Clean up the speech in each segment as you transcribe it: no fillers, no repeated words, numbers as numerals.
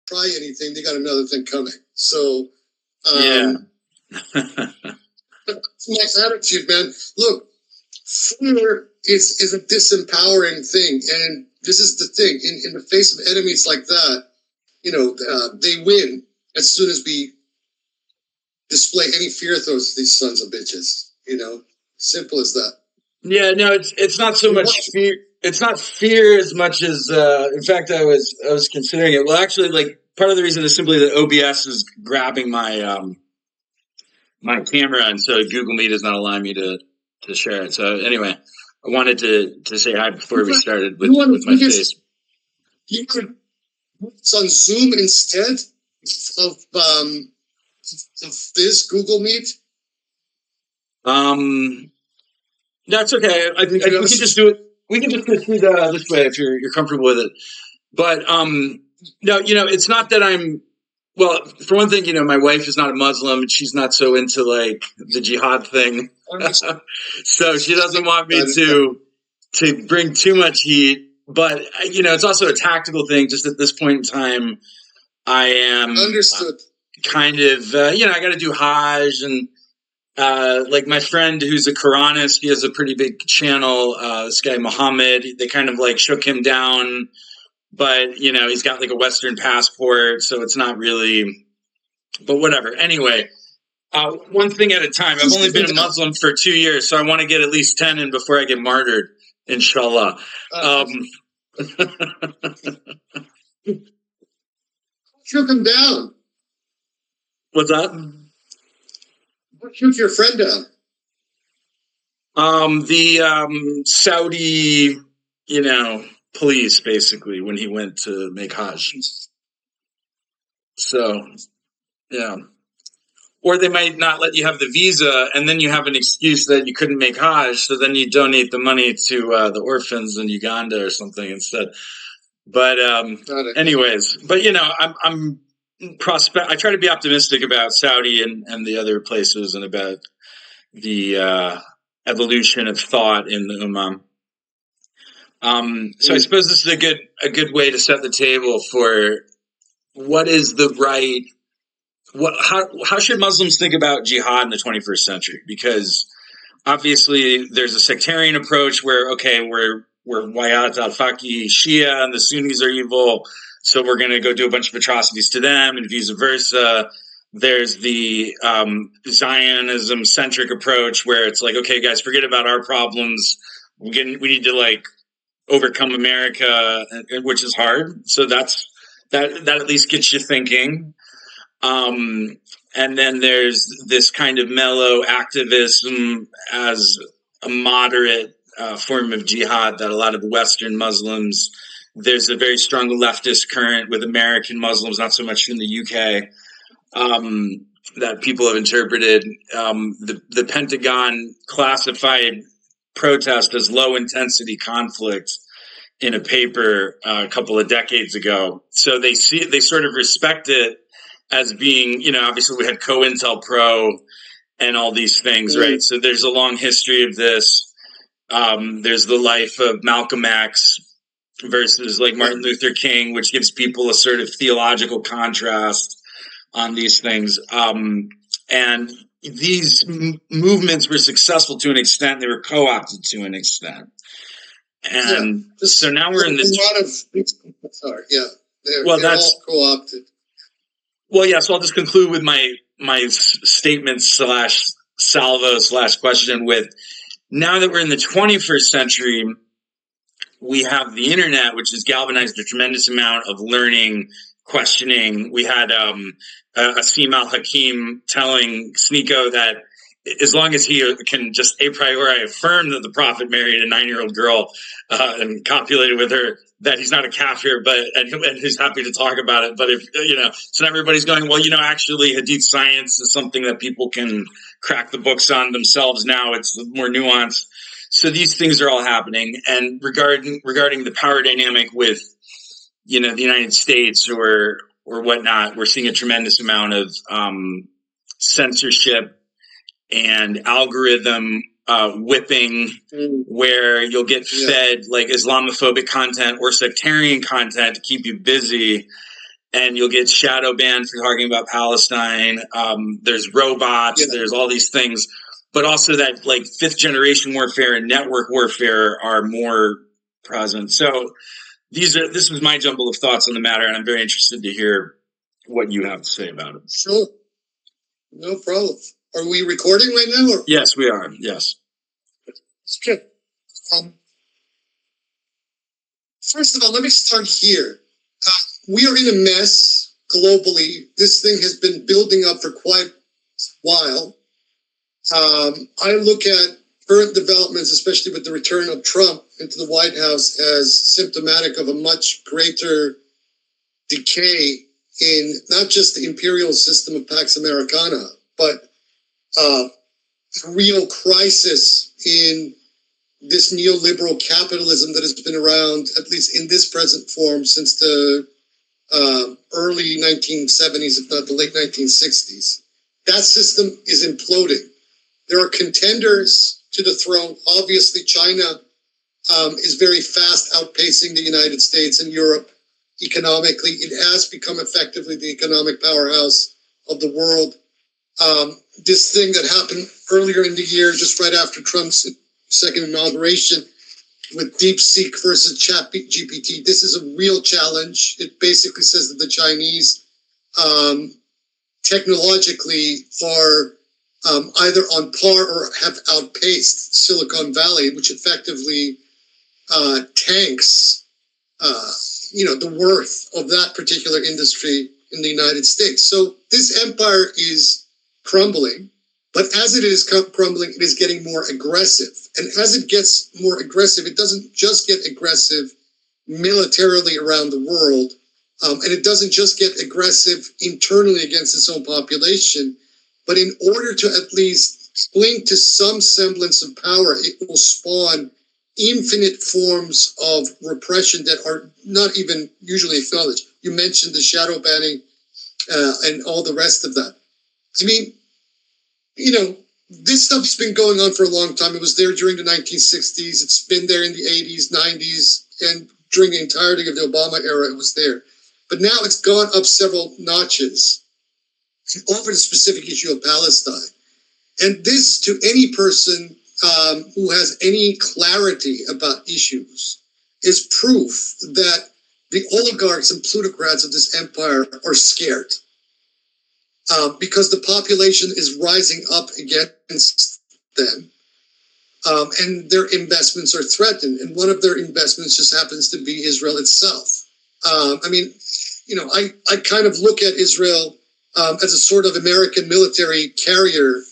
try anything, they got another thing coming. So, Yeah. it's my attitude, man. Look, fear is a disempowering thing, and this is the thing. In the face of enemies like that, they win as soon as we display any fear throws these sons of bitches. Simple as that. Yeah, no, it's not so much fear. It's not fear as much as, in fact, I was considering it. Well, actually, like part of the reason is simply that OBS is grabbing my my camera, and so Google Meet is not allowing me to share it. So anyway, I wanted to say hi before we started with my face. You could it's on Zoom instead of this Google Meet. That's okay. I think we can just do it. We can just proceed this way if you're comfortable with it. But no, it's not that I'm. Well, for one thing, my wife is not a Muslim, and she's not so into like the jihad thing, so she doesn't want me to bring too much heat. But it's also a tactical thing. Just at this point in time, I am understood. Kind of, I got to do Hajj, and like my friend who's a Quranist, he has a pretty big channel. This guy Muhammad, they kind of like shook him down. But, he's got like a Western passport, so it's not really, but whatever. Anyway, one thing at a time. I've only been a Muslim for 2 years, so I want to get at least 10 in before I get martyred, inshallah. Shook him down. What's that? What shook your friend down? The Saudi, police, basically, when he went to make Hajj. So, yeah. Or they might not let you have the visa, and then you have an excuse that you couldn't make Hajj, so then you donate the money to the orphans in Uganda or something instead. But anyways, but I'm I try to be optimistic about Saudi and the other places and about the evolution of thought in the Ummah. So I suppose this is a good way to set the table for what is the right. How should Muslims think about jihad in the 21st century? Because obviously there's a sectarian approach where we're Wahid al-Faqih Shia and the Sunnis are evil, so we're going to go do a bunch of atrocities to them, and vice versa. There's the Zionism-centric approach where it's like, okay, guys, forget about our problems. We need to like overcome America, which is hard. So that at least gets you thinking. And then there's this kind of mellow activism as a moderate form of jihad that a lot of Western Muslims. There's a very strong leftist current with American Muslims, not so much in the UK. That people have interpreted. The Pentagon classified protest as low-intensity conflict in a paper a couple of decades ago. So they sort of respect it as being, obviously we had COINTELPRO and all these things, right? So there's a long history of this. There's the life of Malcolm X versus like Martin Luther King, which gives people a sort of theological contrast on these things. And these movements were successful to an extent. They were co-opted to an extent. And so now we're in this. They're all co-opted. Well, yeah. So I'll just conclude with my statement / salvo / question with, now that we're in the 21st century, we have the internet, which has galvanized a tremendous amount of learning, questioning. We had Asim al-Hakim telling Sneeko that as long as he can just a priori affirm that the Prophet married a 9-year-old girl and copulated with her, that he's not a kafir, and he's happy to talk about it. But if so everybody's going, well, actually, Hadith science is something that people can crack the books on themselves now. It's more nuanced. So these things are all happening. And regarding the power dynamic with the United States or whatnot, we're seeing a tremendous amount of censorship and algorithm whipping, where you'll get fed like Islamophobic content or sectarian content to keep you busy. and you'll get shadow banned for talking about Palestine. There's robots, there's all these things, but also that like fifth generation warfare and network warfare are more present. So this was my jumble of thoughts on the matter, and I'm very interested to hear what you have to say about it. Sure. No problem. Are we recording right now? Or? Yes, we are. Yes. Okay. First of all, let me start here. We are in a mess globally. This thing has been building up for quite a while. I look at current developments, especially with the return of Trump into the White House, as symptomatic of a much greater decay in not just the imperial system of Pax Americana, but a real crisis in this neoliberal capitalism that has been around, at least in this present form, since the early 1970s, if not the late 1960s. That system is imploding. There are contenders to the throne. Obviously, China is very fast outpacing the United States and Europe economically. It has become effectively the economic powerhouse of the world. This thing that happened earlier in the year, just right after Trump's second inauguration, with DeepSeek versus ChatGPT, this is a real challenge. It basically says that the Chinese technologically are either on par or have outpaced Silicon Valley, which effectively tanks the worth of that particular industry in the United States. So this empire is crumbling, but as it is crumbling, it is getting more aggressive. And as it gets more aggressive, it doesn't just get aggressive militarily around the world, and it doesn't just get aggressive internally against its own population, but in order to at least cling to some semblance of power, it will spawn infinite forms of repression that are not even usually acknowledged. You mentioned the shadow banning and all the rest of that. I mean, this stuff has been going on for a long time. It was there during the 1960s. It's been there in the 80s, 90s, and during the entirety of the Obama era, it was there. But now it's gone up several notches over the specific issue of Palestine. And this, to any person who has any clarity about issues, is proof that the oligarchs and plutocrats of this empire are scared. Because the population is rising up against them, and their investments are threatened. And one of their investments just happens to be Israel itself. I kind of look at Israel as a sort of American military carrier,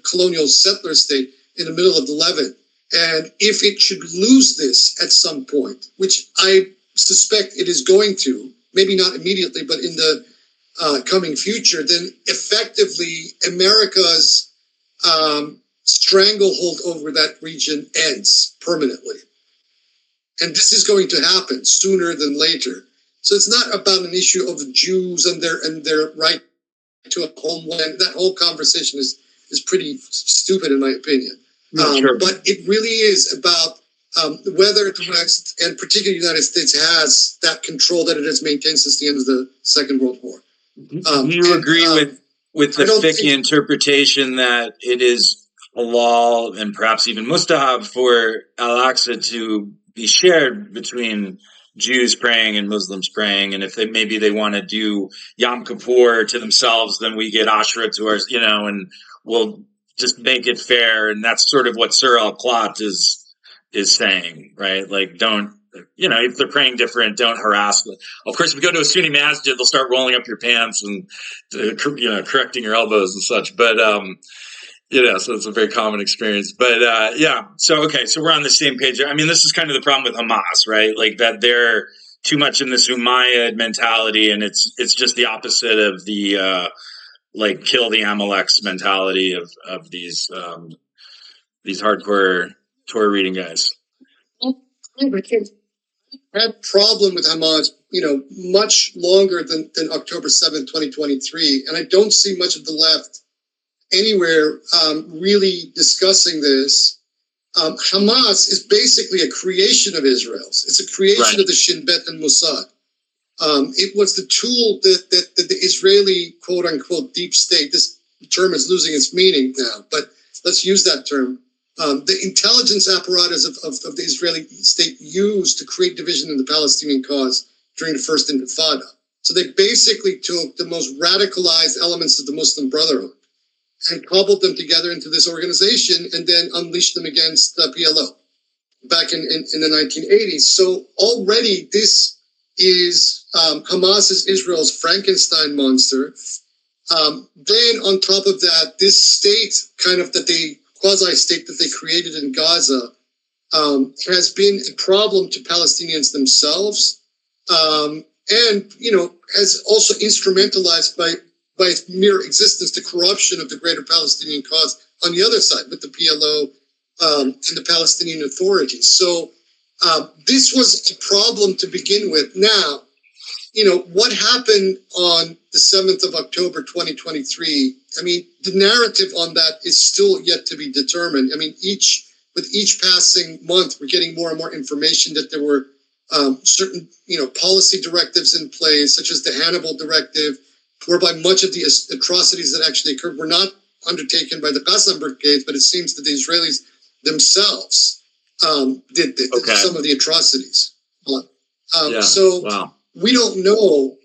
colonial settler state in the middle of the Levant. And if it should lose this at some point, which I suspect it is going to, maybe not immediately, but in the coming future, then effectively America's stranglehold over that region ends permanently. And this is going to happen sooner than later. So it's not about an issue of the Jews and their right to a homeland. That whole conversation is pretty stupid in my opinion. Sure. But it really is about whether the West, and particularly the United States, has that control that it has maintained since the end of the Second World War. Do you agree with the fiqh interpretation that it is halal and perhaps even mustahab for Al-Aqsa to be shared between Jews praying and Muslims praying, and if they want to do Yom Kippur to themselves, then we get Ashura to ours, and we'll just make it fair, and that's sort of what Sur al-Qat is saying, right? Like, don't, if they're praying different, don't harass them. Of course, if you go to a Sunni masjid, they'll start rolling up your pants and, correcting your elbows and such. But, so it's a very common experience. But, so we're on the same page. I mean, this is kind of the problem with Hamas, right? Like that they're too much in this Umayyad mentality, and it's just the opposite of the, kill the Amaleks mentality of these hardcore Torah reading guys. I had a problem with Hamas, much longer than October 7th, 2023. And I don't see much of the left anywhere really discussing this. Hamas is basically a creation of Israel's. It's a creation of the Shin Bet and Mossad. It was the tool that the Israeli quote unquote deep state, this term is losing its meaning now, but let's use that term. The intelligence apparatus of the Israeli state used to create division in the Palestinian cause during the First Intifada. So they basically took the most radicalized elements of the Muslim Brotherhood and cobbled them together into this organization and then unleashed them against the PLO back in the 1980s. So already this is Hamas is Israel's Frankenstein monster. Then on top of that, this state kind of that they quasi-state that they created in Gaza has been a problem to Palestinians themselves, and has also instrumentalized by its mere existence the corruption of the greater Palestinian cause on the other side with the PLO and the Palestinian authorities. So this was a problem to begin with. Now, what happened on the 7th of October, 2023, I mean, the narrative on that is still yet to be determined. I mean, with each passing month, we're getting more and more information that there were certain, policy directives in place, such as the Hannibal Directive, whereby much of the atrocities that actually occurred were not undertaken by the Qassam brigades, but it seems that the Israelis themselves did some of the atrocities. So wow. We don't know,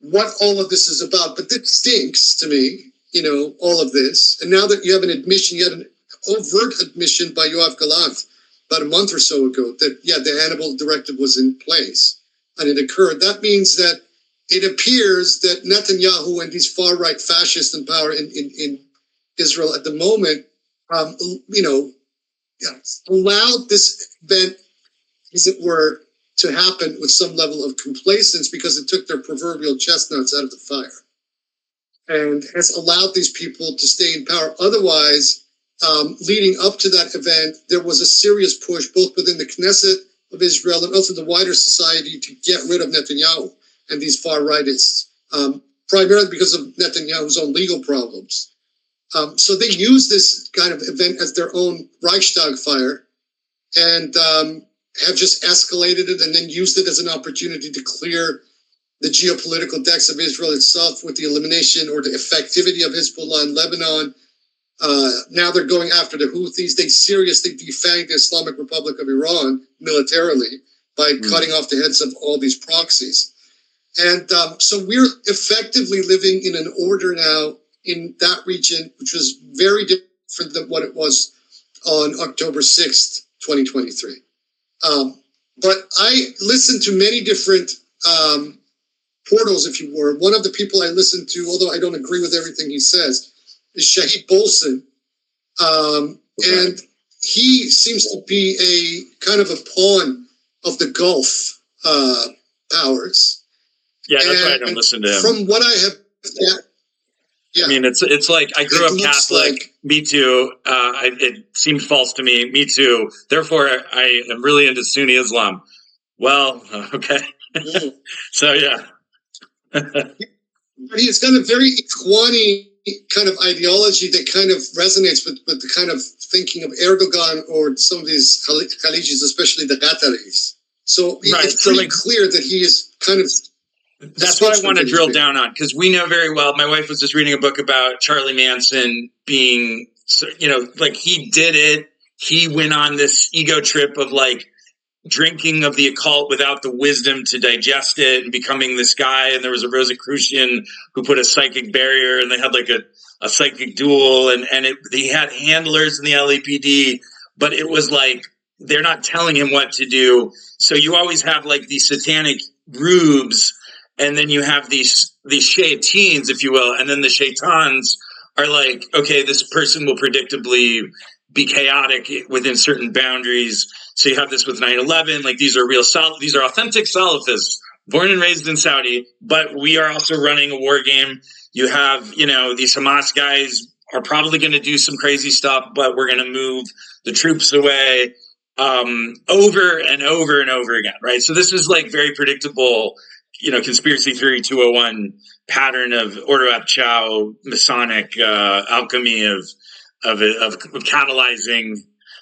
what all of this is about, but it stinks to me, all of this. And now that you have an admission, you had an overt admission by Yoav Gallant about a month or so ago that, the Hannibal Directive was in place and it occurred. That means that it appears that Netanyahu and these far-right fascists in power in Israel at the moment, allowed this event, as it were, to happen with some level of complacence because it took their proverbial chestnuts out of the fire and has allowed these people to stay in power. Otherwise, leading up to that event, there was a serious push both within the Knesset of Israel and also the wider society to get rid of Netanyahu and these far-rightists, primarily because of Netanyahu's own legal problems. So they used this kind of event as their own Reichstag fire and have just escalated it and then used it as an opportunity to clear the geopolitical decks of Israel itself with the elimination or the effectivity of Hezbollah in Lebanon. Now they're going after the Houthis. They seriously defanged the Islamic Republic of Iran militarily by cutting off the heads of all these proxies. And so we're effectively living in an order now in that region, which was very different than what it was on October 6th, 2023. But I listened to many different portals, if you were. One of the people I listened to, although I don't agree with everything he says, is Shahid Bolson. And he seems to be a kind of a pawn of the Gulf powers. Yeah, that's why I don't listen to him. From what I have... I mean, it's like I grew up Catholic. Me too. It seemed false to me. Me too. Therefore, I am really into Sunni Islam. Well, okay. So, yeah. But he's got a very Ikhwani kind of ideology that kind of resonates with the kind of thinking of Erdogan or some of these Khalijis, especially the Qataris. So it's pretty clear that he is kind of... That's what I want to drill down on, because we know very well. My wife was just reading a book about Charlie Manson being, he did it. He went on this ego trip of drinking of the occult without the wisdom to digest it and becoming this guy. And there was a Rosicrucian who put a psychic barrier and they had a psychic duel and he had handlers in the LAPD, but it was they're not telling him what to do. So you always have these satanic rubes. And then you have these shaitans, if you will, and then the shaitans are okay, this person will predictably be chaotic within certain boundaries. So you have this with 9/11. These are these are authentic Salafists, born and raised in Saudi, but we are also running a war game. You have, these Hamas guys are probably going to do some crazy stuff, but we're going to move the troops away over and over and over again, right? So this is like very predictable, conspiracy theory 201 pattern of Ordo ab Chao, Masonic alchemy of catalyzing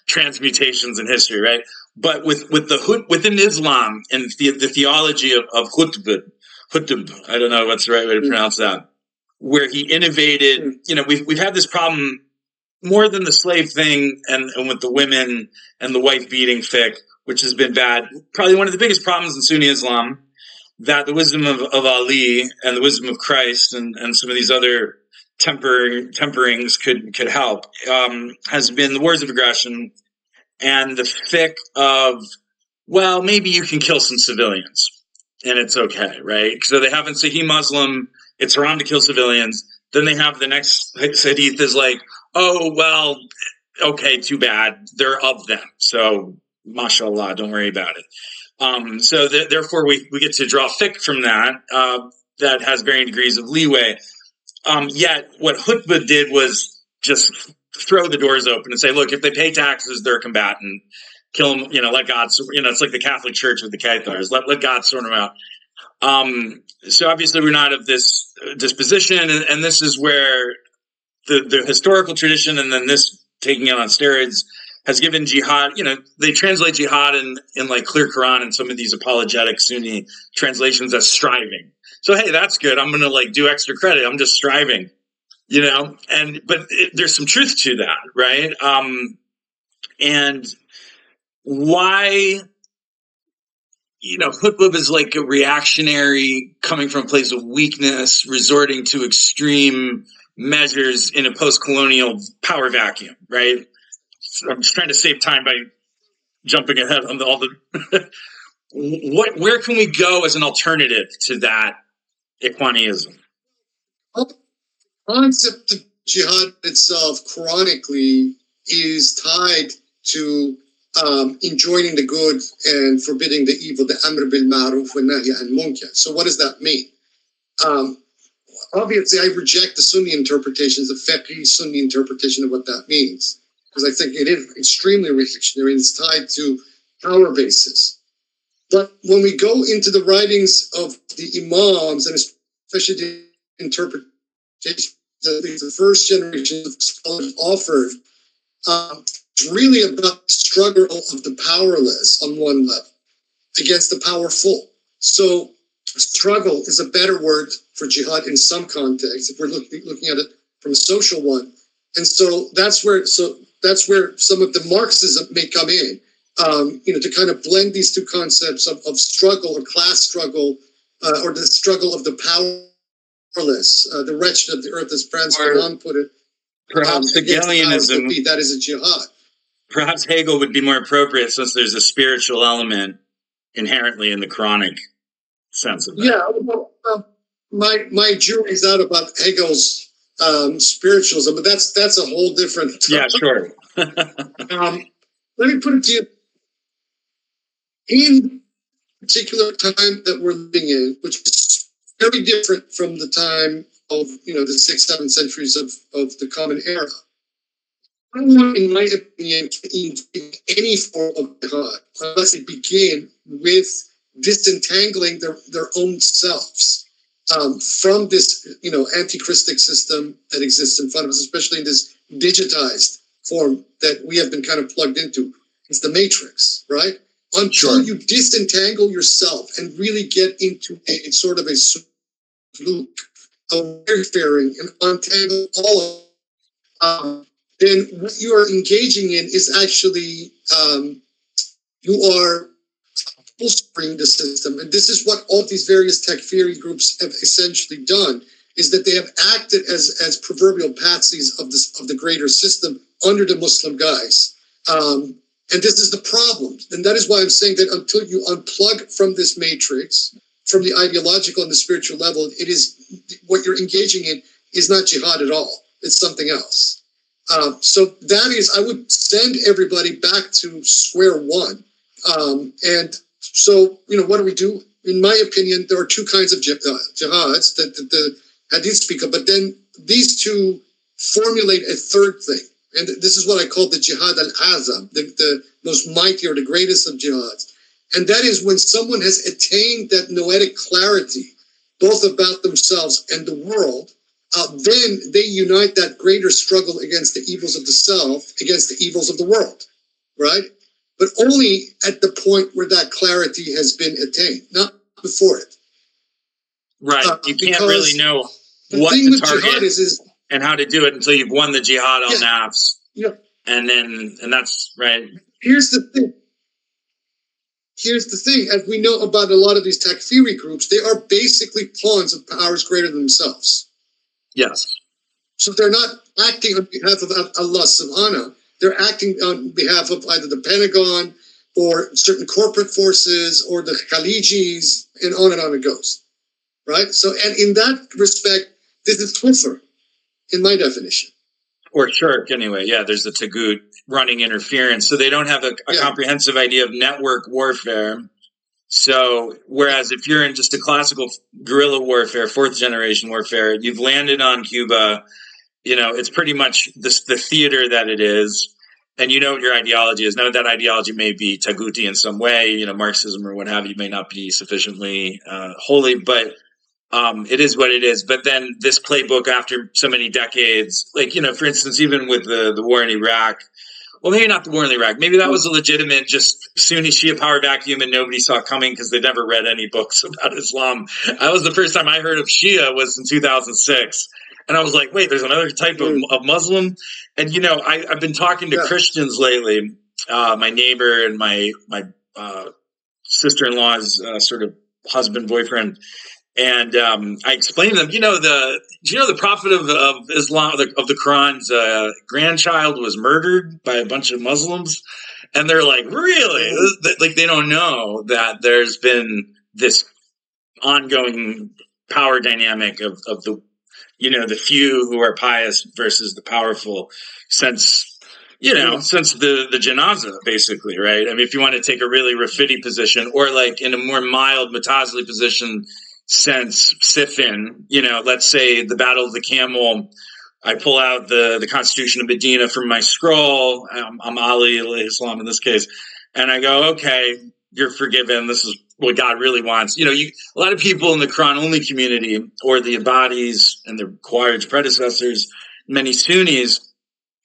transmutations in history, right? but within Islam and the theology of Hutb, I don't know what's the right way to pronounce that, where he innovated. We've had this problem more than the slave thing and with the women and the wife beating fiqh, which has been bad. Probably one of the biggest problems in Sunni Islam, that the wisdom of Ali and the wisdom of Christ and some of these other temperings could help, has been the wars of aggression and the fiqh of, well, maybe you can kill some civilians and it's okay, right? So they have in Sahih Muslim, it's haram to kill civilians. Then they have the next hadith is like, oh, well, okay, too bad. They're of them. So, mashallah, don't worry about it. So therefore, we get to draw fiqh from that, that has varying degrees of leeway. Yet what Hutbah did was just throw the doors open and say, look, if they pay taxes, they're a combatant. Kill them, let God, it's like the Catholic Church with the Cathars. Let God sort them out. So obviously we're not of this disposition, and this is where the historical tradition and then this taking it on steroids has given jihad, they translate jihad in like Clear Quran and some of these apologetic Sunni translations as striving. So, hey, that's good. I'm going to like do extra credit. I'm just striving, but there's some truth to that, right? And why, Hutbah is like a reactionary coming from a place of weakness, resorting to extreme measures in a post-colonial power vacuum, right? So I'm just trying to save time by jumping ahead on all the where can we go as an alternative to that Ikhwaniism? The concept of jihad itself, Quranically, is tied to enjoining the good and forbidding the evil, the amr bil ma'ruf wa nahy anil munkar. So what does that mean? Obviously, I reject the Sunni interpretations, the fiqh Sunni interpretation of what that means, because I think it is extremely reactionary and it's tied to power bases. But when we go into the writings of the Imams, and especially the interpretation that the first generation of scholars offered, it's really about the struggle of the powerless on one level against the powerful. So struggle is a better word for jihad in some contexts, if we're looking at it from a social one. And so that's where some of the Marxism may come in, to kind of blend these two concepts of struggle or class struggle, or the struggle of the powerless, the wretched of the earth, as Franz Fanon put it. Perhaps Hegelianism, that is a jihad. Perhaps Hegel would be more appropriate, since there's a spiritual element inherently in the Quranic sense of that. Yeah, well, my jury's out about Hegel's spiritualism, but that's a whole different. Yeah, sure. Let me put it to you. In the particular time that we're living in, which is very different from the time of the 6th, 7th centuries of the Common Era, no one, in my opinion, can engage any form of jihad unless it begin with disentangling their own selves from this, anti-Christic system that exists in front of us, especially in this digitized form that we have been kind of plugged into. It's the matrix, right? Until you disentangle yourself and really get into a sort of a loop of warfaring and untangle all of then what you are engaging in is actually, you are bolstering the system. And this is what all these various takfiri groups have essentially done, is that they have acted as proverbial patsies of the greater system under the Muslim guise. And this is the problem. And that is why I'm saying that until you unplug from this matrix, from the ideological and the spiritual level, it is what you're engaging in is not jihad at all. It's something else. So that is, I would send everybody back to square one. And so, what do we do? In my opinion, there are two kinds of jihads that the hadith speak of, but then these two formulate a third thing. And this is what I call the jihad al-azam, the most mighty or the greatest of jihads. And that is when someone has attained that noetic clarity, both about themselves and the world, then they unite that greater struggle against the evils of the self, against the evils of the world, right? but only at the point where that clarity has been attained, not before it. Right. You can't really know what thing to with target jihad is and how to do it until you've won the jihad al Yeah. nafs. Yeah. And that's right. Here's the thing. As we know about a lot of these takfiri groups, they are basically pawns of powers greater than themselves. Yes. So they're not acting on behalf of Allah subhanahu. They're acting on behalf of either the Pentagon or certain corporate forces or the Khalijis, and on it goes. Right? So, and in that respect, this is kufr, in my definition. Or shirk, anyway. Yeah, there's the tagut running interference. So they don't have a comprehensive idea of network warfare. So whereas if you're in just a classical guerrilla warfare, fourth generation warfare, you've landed on Cuba, it's pretty much the theater that it is. And you know what your ideology is. Now that ideology may be taguti in some way, Marxism or what have you may not be sufficiently holy, but it is what it is. But then this playbook, after so many decades, like, for instance, even with the war in Iraq, well, maybe not the war in Iraq. Maybe that was a legitimate, just Sunni Shia power vacuum and nobody saw it coming because they never read any books about Islam. That was the first time I heard of Shia was in 2006. And I was like, wait, there's another type of Muslim? And, I've been talking to Christians lately. My neighbor and my sister-in-law's sort of husband, boyfriend. And I explained to them, do you know the prophet of Islam, of the Quran's grandchild was murdered by a bunch of Muslims? And they're like, really? Like, they don't know that there's been this ongoing power dynamic of the, the few who are pious versus the powerful since the janazah, basically, right? I mean, if you want to take a really Rafidi position, or like in a more mild Mutazili position, since Siffin, let's say the Battle of the Camel, I pull out the Constitution of Medina from my scroll. I'm Ali Islam in this case. And I go, okay, you're forgiven. This is what God really wants. A lot of people in the Quran-only community, or the Ibadis and the Khawarij predecessors, many Sunnis,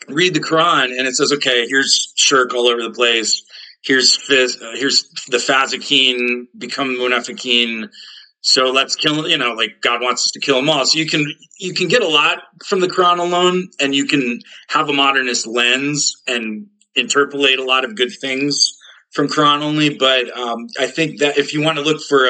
read the Quran and it says, okay, here's shirk all over the place. Here's the Fasiqeen become Munafiqeen. So let's kill, like God wants us to kill them all. So you can get a lot from the Quran alone, and you can have a modernist lens and interpolate a lot of good things from Quran only. But I think that if you want to look for